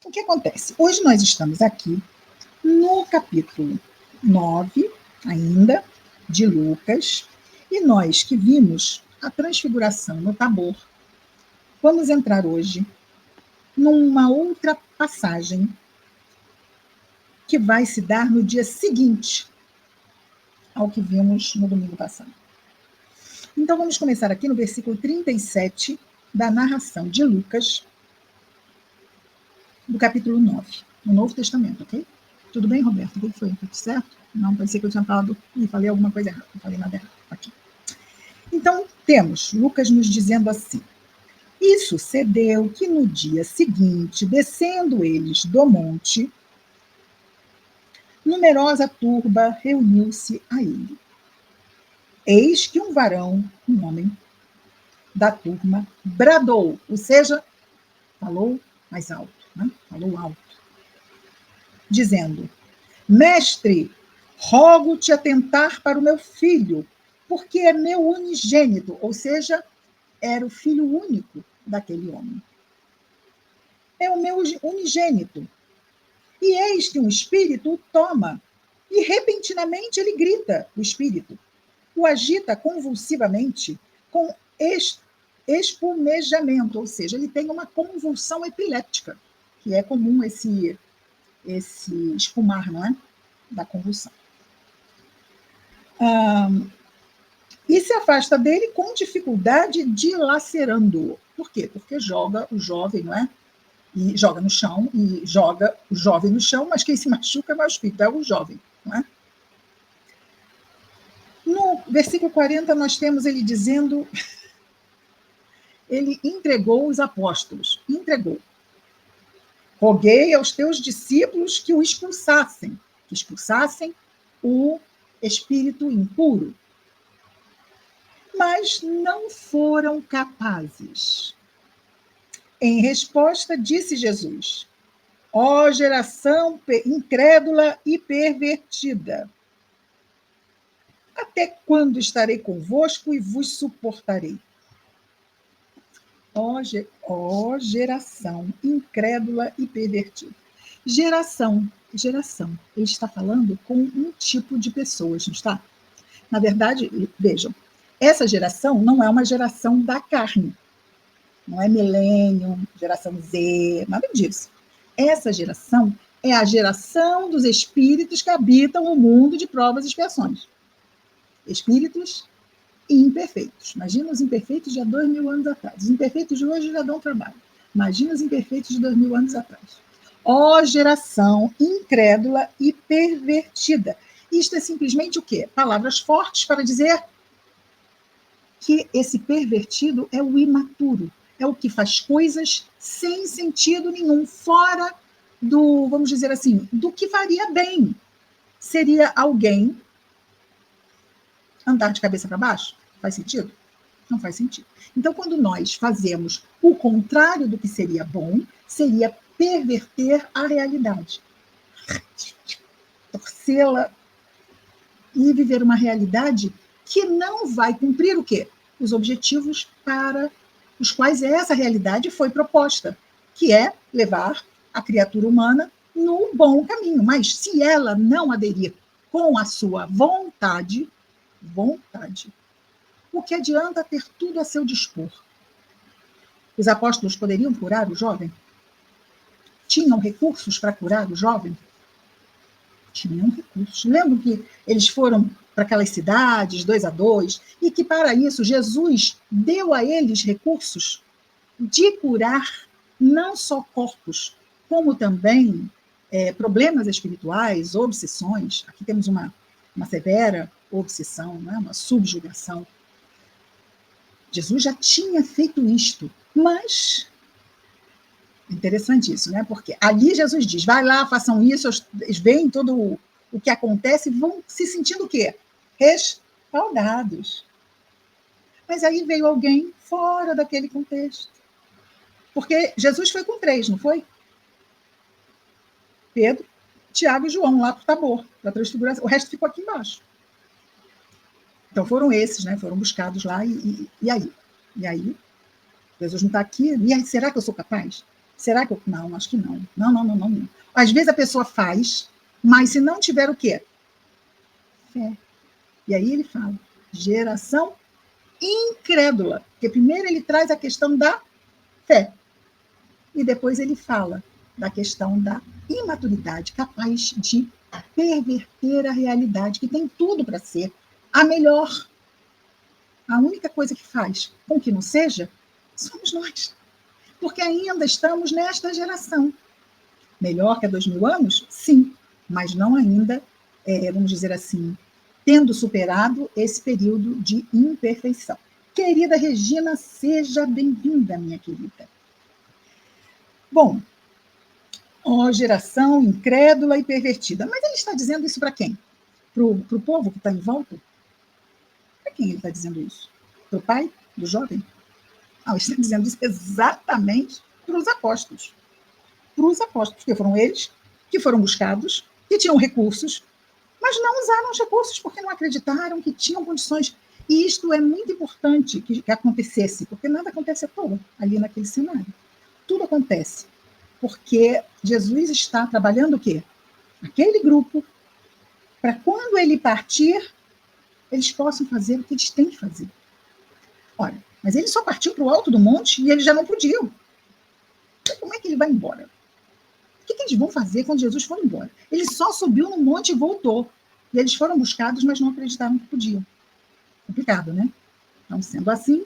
O que acontece? Hoje nós estamos aqui no capítulo 9, ainda, de Lucas, e nós que vimos a transfiguração no Tabor, vamos entrar hoje numa outra passagem que vai se dar no dia seguinte ao que vimos no domingo passado. Então vamos começar aqui no versículo 37 da narração de Lucas, do capítulo 9, no Novo Testamento, ok? Tudo bem, Roberto? O que foi? Tudo certo? Não, pensei que eu tinha falado e falei alguma coisa errada. Não falei nada errado. Aqui. Então, temos Lucas nos dizendo assim: e sucedeu que no dia seguinte, descendo eles do monte, numerosa turba reuniu-se a ele. Eis que um varão, um homem da turma, bradou, ou seja, falou mais alto, né? Falou alto, dizendo: Mestre, rogo-te atentar para o meu filho, porque é meu unigênito, ou seja, era o filho único daquele homem. É o meu unigênito. E eis que um espírito o toma, e repentinamente ele grita, o espírito, o agita convulsivamente com espumejamento, ou seja, ele tem uma convulsão epiléptica, que é comum esse espumar, não é? Da convulsão. E se afasta dele com dificuldade, dilacerando-o. Por quê? Porque joga o jovem, não é? E joga no chão, e joga o jovem no chão, mas quem se machuca é o espírito, é o jovem, não é? No versículo 40, nós temos ele dizendo, ele entregou os apóstolos, entregou. Roguei aos teus discípulos que o expulsassem, o espírito impuro. Mas não foram capazes. Em resposta, disse Jesus: ó geração incrédula e pervertida, até quando estarei convosco e vos suportarei? Ó geração incrédula e pervertida. Geração. Ele está falando com um tipo de pessoas, não está? Na verdade, vejam, essa geração não é uma geração da carne. Não é milênio, geração Z, nada disso. Essa geração é a geração dos espíritos que habitam o mundo de provas e expiações. Espíritos imperfeitos. Imagina os imperfeitos de há 2000 anos atrás. Os imperfeitos de hoje já dão trabalho. Imagina os imperfeitos de 2000 anos atrás. Ó geração incrédula e pervertida. Isto é simplesmente o quê? Palavras fortes para dizer que esse pervertido é o imaturo. É o que faz coisas sem sentido nenhum, fora do, vamos dizer assim, do que faria bem. Seria alguém andar de cabeça para baixo? Faz sentido? Não faz sentido. Então, quando nós fazemos o contrário do que seria bom, seria perverter a realidade. Torcê-la e viver uma realidade que não vai cumprir o quê? Os objetivos para os quais essa realidade foi proposta, que é levar a criatura humana no bom caminho. Mas se ela não aderir com a sua vontade, o que adianta ter tudo a seu dispor? Os apóstolos poderiam curar o jovem? Tinham recursos para curar o jovem? Tinham recursos. Lembram que eles foram para aquelas cidades, 2 a 2, e que para isso Jesus deu a eles recursos de curar não só corpos, como também problemas espirituais, obsessões. Aqui temos uma severa obsessão, né? Uma subjugação. Jesus já tinha feito isto, mas interessante isso, né? Porque ali Jesus diz, vai lá, façam isso, eles veem todo o que acontece e vão se sentindo o quê? Respaldados. Mas aí veio alguém fora daquele contexto. Porque Jesus foi com 3, não foi? Pedro, Tiago e João, lá para o Tabor, para a transfiguração. O resto ficou aqui embaixo. Então foram esses, né? Foram buscados lá e aí? E aí? Jesus não está aqui? E aí, será que eu sou capaz? Será que eu... Não, acho que não. Não. Às vezes a pessoa faz, mas se não tiver o quê? Fé. E aí ele fala, geração incrédula. Porque primeiro ele traz a questão da fé. E depois ele fala da questão da imaturidade, capaz de perverter a realidade, que tem tudo para ser a melhor. A única coisa que faz com que não seja, somos nós. Porque ainda estamos nesta geração. Melhor que há 2000 anos? Sim, mas não ainda, vamos dizer assim, tendo superado esse período de imperfeição. Querida Regina, seja bem-vinda, minha querida. Bom, ó geração incrédula e pervertida. Mas ele está dizendo isso para quem? Para o povo que está em volta? Para quem ele está dizendo isso? Para o pai do jovem? Não, ele está dizendo isso exatamente para os apóstolos. Para os apóstolos, porque foram eles que foram buscados, que tinham recursos, mas não usaram os recursos porque não acreditaram que tinham condições. E isto é muito importante que acontecesse, porque nada acontece à toa ali naquele cenário. Tudo acontece porque Jesus está trabalhando o quê? Aquele grupo, para quando ele partir, eles possam fazer o que eles têm que fazer. Olha, mas ele só partiu para o alto do monte e eles já não podiam. Então, como é que ele vai embora? O que eles vão fazer quando Jesus for embora? Ele só subiu no monte e voltou. E eles foram buscados, mas não acreditaram que podiam. Complicado, né? Então, sendo assim,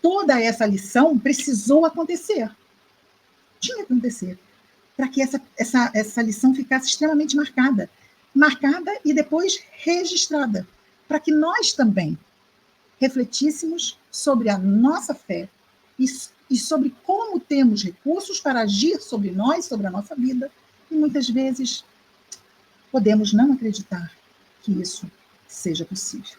toda essa lição precisou acontecer. Tinha que acontecer. Para que essa lição ficasse extremamente marcada. Marcada e depois registrada. Para que nós também refletíssemos sobre a nossa fé e sobre como temos recursos para agir sobre nós, sobre a nossa vida, e muitas vezes podemos não acreditar que isso seja possível.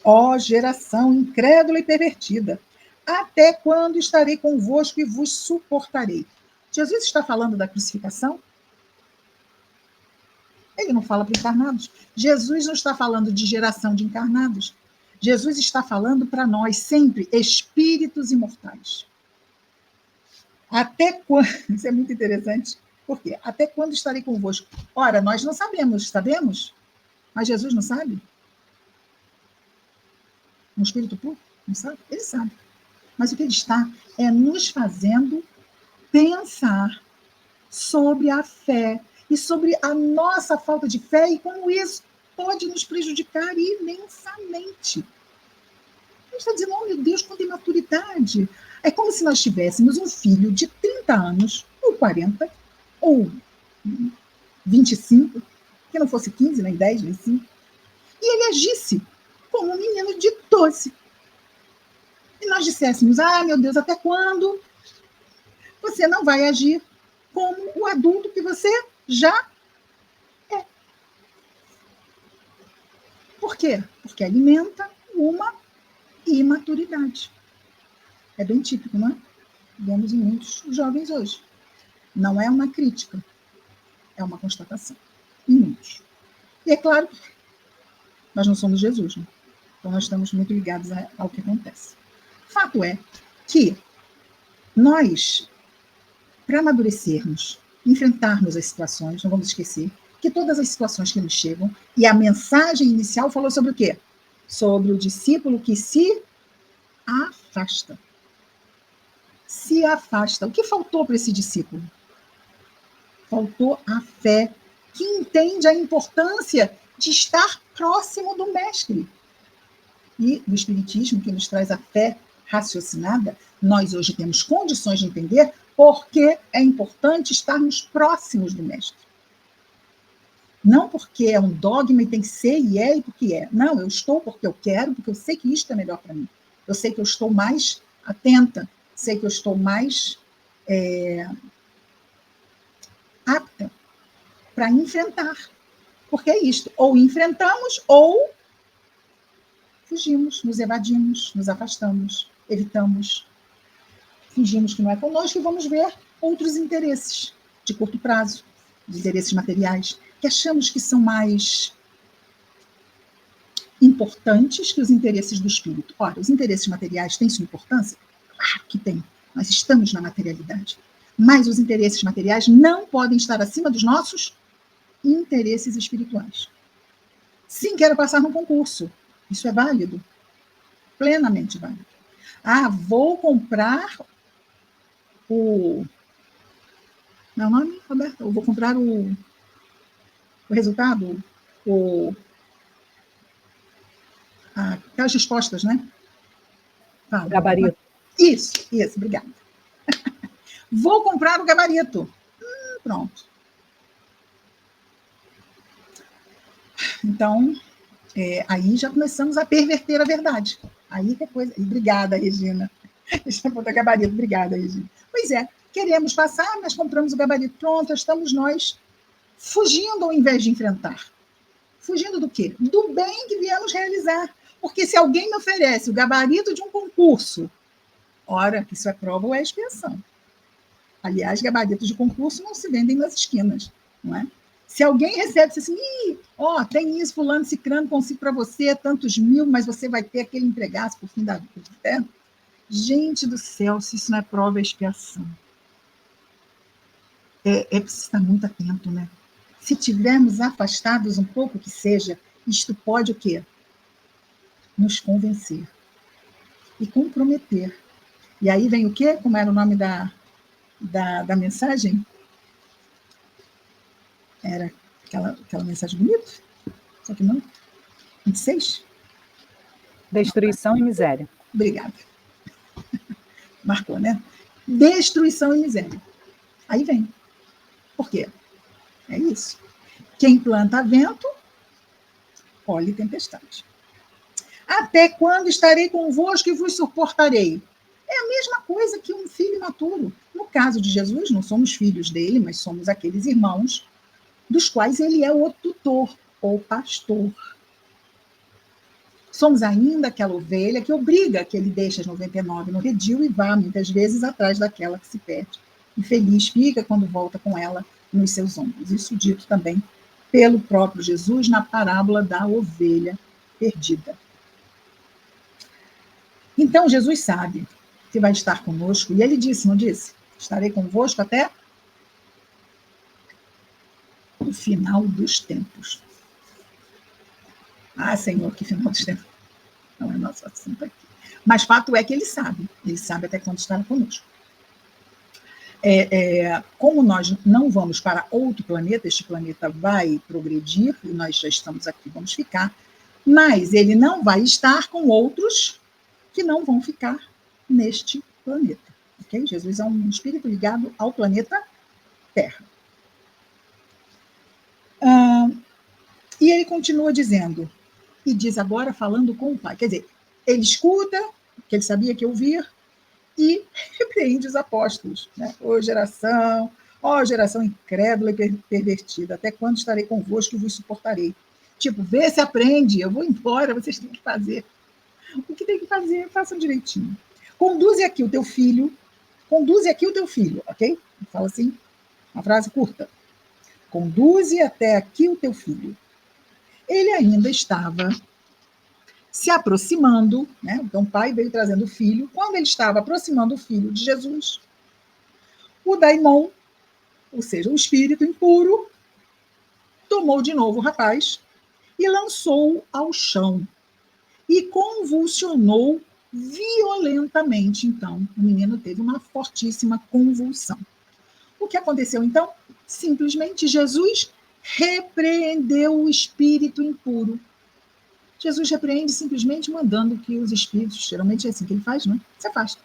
Ó geração incrédula e pervertida, até quando estarei convosco e vos suportarei? Jesus está falando da crucificação? Ele não fala para encarnados. Jesus não está falando de geração de encarnados. Jesus está falando para nós sempre, espíritos imortais. Até quando... Isso é muito interessante. Por quê? Até quando estarei convosco? Ora, nós não sabemos, sabemos? Mas Jesus não sabe? Um espírito puro? Não sabe? Ele sabe. Mas o que ele está é nos fazendo pensar sobre a fé e sobre a nossa falta de fé e como isso pode nos prejudicar imensamente. Ele está dizendo, oh meu Deus, quanta imaturidade. É como se nós tivéssemos um filho de 30 anos, ou 40, ou 25, que não fosse 15, nem 10, nem 5, e ele agisse como um menino de 12. E nós disséssemos, meu Deus, até quando você não vai agir como o adulto que você já é? Por quê? Porque alimenta uma imaturidade. É bem típico, não é? Vemos em muitos jovens hoje. Não é uma crítica, é uma constatação. Em muitos. E é claro que nós não somos Jesus, né? Então nós estamos muito ligados ao que acontece. Fato é que nós, para amadurecermos, enfrentarmos as situações, não vamos esquecer que todas as situações que nos chegam, e a mensagem inicial falou sobre o quê? Sobre o discípulo que se afasta. Se afasta. O que faltou para esse discípulo? Faltou a fé, que entende a importância de estar próximo do mestre. E do Espiritismo, que nos traz a fé raciocinada, nós hoje temos condições de entender porque é importante estarmos próximos do mestre. Não porque é um dogma e tem que ser e é e porque é. Não, eu estou porque eu quero, porque eu sei que isto é melhor para mim. Eu sei que eu estou mais atenta, sei que eu estou mais apta para enfrentar. Porque é isto, ou enfrentamos ou fugimos, nos evadimos, nos afastamos, evitamos, fingimos que não é conosco e vamos ver outros interesses de curto prazo, de interesses materiais, que achamos que são mais importantes que os interesses do espírito. Ora, os interesses materiais têm sua importância? Claro que tem. Nós estamos na materialidade. Mas os interesses materiais não podem estar acima dos nossos interesses espirituais. Sim, quero passar num concurso. Isso é válido. Plenamente válido. Ah, vou comprar o... Não é o nome, Roberto? Eu vou comprar o resultado, aquelas respostas, né? Fala. Gabarito. Isso, obrigada. Vou comprar o gabarito. Pronto. Então, aí já começamos a perverter a verdade. Aí que coisa. Obrigada, Regina. Deixa eu botar gabarito. Obrigada, Regina. Pois é, queremos passar, mas compramos o gabarito. Pronto, estamos nós fugindo ao invés de enfrentar. Fugindo do quê? Do bem que viemos realizar. Porque se alguém me oferece o gabarito de um concurso, ora, isso é prova ou é expiação. Aliás, gabaritos de concurso não se vendem nas esquinas, não é? Se alguém recebe assim, tem isso, fulano, cicrano, consigo para você, tantos mil, mas você vai ter aquele empregaço por fim da vida. Gente do céu, se isso não é prova, é expiação. É preciso estar muito atento, né? Se tivermos afastados um pouco que seja, isto pode o quê? Nos convencer e comprometer. E aí vem o quê? Como era o nome da mensagem? Era aquela mensagem bonita? Só que não. 26? Destruição e miséria. Obrigada. Marcou, né? Destruição e miséria. Aí vem. Por quê? É isso. Quem planta vento, colhe tempestade. Até quando estarei convosco e vos suportarei? É a mesma coisa que um filho imaturo. No caso de Jesus, não somos filhos dele, mas somos aqueles irmãos dos quais ele é o tutor ou pastor. Somos ainda aquela ovelha que obriga que ele deixe as 99 no redil e vá, muitas vezes, atrás daquela que se perde. E feliz fica quando volta com ela nos seus ombros. Isso dito também pelo próprio Jesus na parábola da ovelha perdida. Então, Jesus sabe que vai estar conosco, e ele disse, não disse? Estarei convosco até o final dos tempos. Ah, Senhor, que final dos tempos. Não é nosso assunto aqui. Mas fato é que ele sabe até quando estará conosco. Como nós não vamos para outro planeta, este planeta vai progredir, e nós já estamos aqui, vamos ficar, mas ele não vai estar com outros que não vão ficar neste planeta. Okay? Jesus é um espírito ligado ao planeta Terra. E ele continua dizendo, e diz agora falando com o Pai. Quer dizer, ele escuta, que ele sabia que ouvir, e repreende os apóstolos. Né? Ó geração incrédula e pervertida, até quando estarei convosco e vos suportarei? Tipo, vê se aprende, eu vou embora, vocês têm que fazer. O que tem que fazer, façam direitinho. Conduze aqui o teu filho, ok? Fala assim, uma frase curta. Conduze até aqui o teu filho. Ele ainda estava se aproximando, né? Então o pai veio trazendo o filho. Quando ele estava aproximando o filho de Jesus, o daimon, ou seja, o espírito impuro, tomou de novo o rapaz e lançou-o ao chão e convulsionou violentamente. Então, o menino teve uma fortíssima convulsão. O que aconteceu, então? Simplesmente Jesus repreendeu o espírito impuro. Jesus repreende simplesmente mandando que os espíritos, geralmente é assim que ele faz, não é? Se afasta.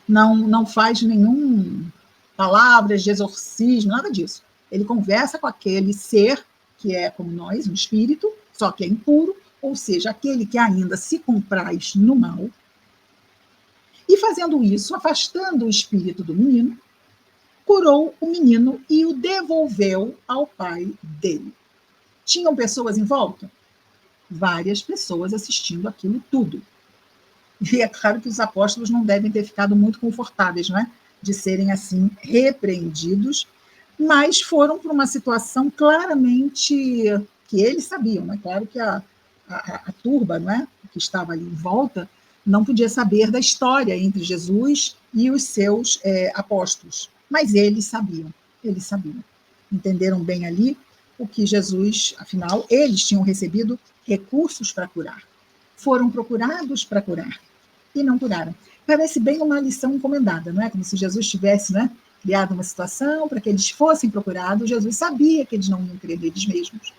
Não faz nenhum palavras de exorcismo, nada disso. Ele conversa com aquele ser que é como nós, um espírito, só que é impuro, ou seja, aquele que ainda se compraz no mal. E fazendo isso, afastando o espírito do menino, curou o menino e o devolveu ao pai dele. Tinham pessoas em volta? Várias pessoas assistindo aquilo tudo. E é claro que os apóstolos não devem ter ficado muito confortáveis, não é? De serem assim repreendidos, mas foram para uma situação claramente que eles sabiam, né? Claro que a turba, não é? Que estava ali em volta não podia saber da história entre Jesus e os seus apóstolos, mas eles sabiam, entenderam bem ali o que Jesus, afinal, eles tinham recebido recursos para curar, foram procurados para curar e não curaram. Parece bem uma lição encomendada, não é? Como se Jesus tivesse, né, criado uma situação para que eles fossem procurados. Jesus sabia que eles não iam crer neles mesmos.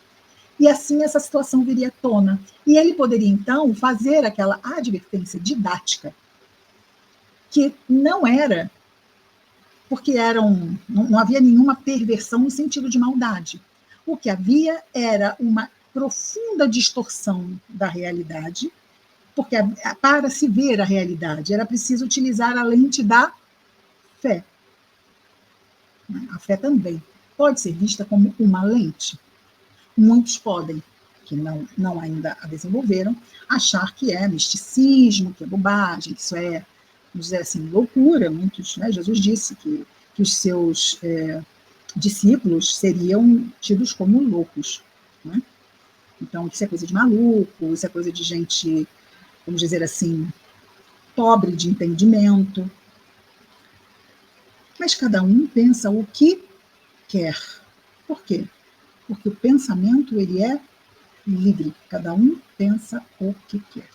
E assim essa situação viria à tona. E ele poderia, então, fazer aquela advertência didática, que não era, porque não havia nenhuma perversão no sentido de maldade. O que havia era uma profunda distorção da realidade, porque para se ver a realidade era preciso utilizar a lente da fé. A fé também pode ser vista como uma lente. Muitos podem, que não ainda a desenvolveram, achar que é misticismo, que é bobagem, que isso é, vamos dizer assim, loucura. Muitos, né, Jesus disse que os seus discípulos seriam tidos como loucos. Né? Então, isso é coisa de maluco, isso é coisa de gente, vamos dizer assim, pobre de entendimento. Mas cada um pensa o que quer. Por quê? Porque o pensamento ele é livre. Cada um pensa o que quer.